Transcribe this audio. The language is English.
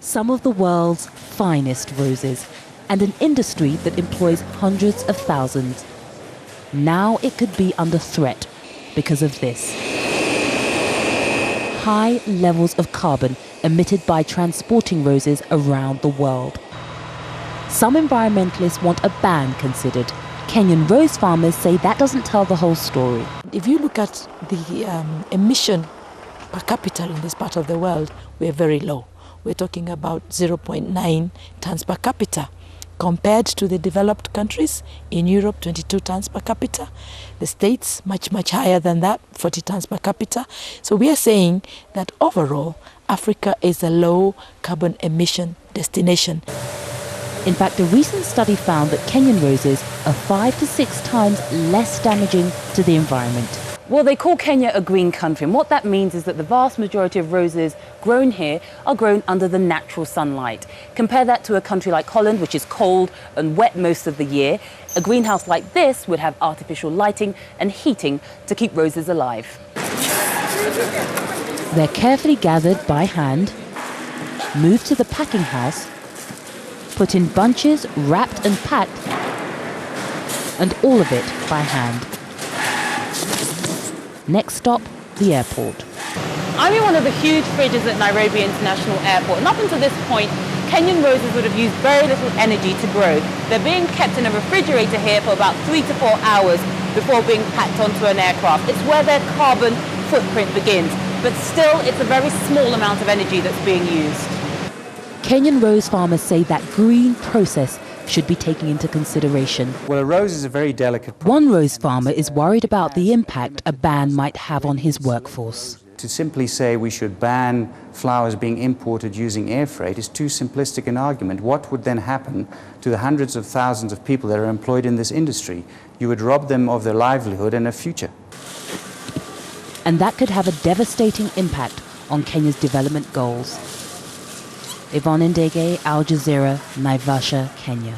Some of the world's finest roses, and an industry that employs hundreds of thousands. Now it could be under threat because of this. High levels of carbon emitted by transporting roses around the world. Some environmentalists want a ban considered. Kenyan rose farmers say that doesn't tell the whole story. If you look at the emission per capita in this part of the world, we're very low. We're talking about 0.9 tons per capita. Compared to the developed countries, in Europe, 22 tons per capita. The States, much, much higher than that, 40 tons per capita. So we are saying that overall, Africa is a low carbon emission destination. In fact, a recent study found that Kenyan roses are 5 to 6 times less damaging to the environment. Well, they call Kenya a green country, and what that means is that the vast majority of roses grown here are grown under the natural sunlight. Compare that to a country like Holland, which is cold and wet most of the year. A greenhouse like this would have artificial lighting and heating to keep roses alive. They're carefully gathered by hand, moved to the packing house, put in bunches, wrapped and packed, and all of it by hand. Next stop, the airport. I'm in one of the huge fridges at Nairobi International Airport, and up until this point, Kenyan roses would have used very little energy to grow. They're being kept in a refrigerator here for about 3 to 4 hours before being packed onto an aircraft. It's where their carbon footprint begins, but still it's a very small amount of energy that's being used. Kenyan rose farmers say that green process should be taken into consideration. Well, a rose is a very delicate product. One rose farmer is worried about the impact a ban might have on his workforce. To simply say we should ban flowers being imported using air freight is too simplistic an argument. What would then happen to the hundreds of thousands of people that are employed in this industry? You would rob them of their livelihood and a future. And that could have a devastating impact on Kenya's development goals. Yvonne Ndege, Al Jazeera, Naivasha, Kenya.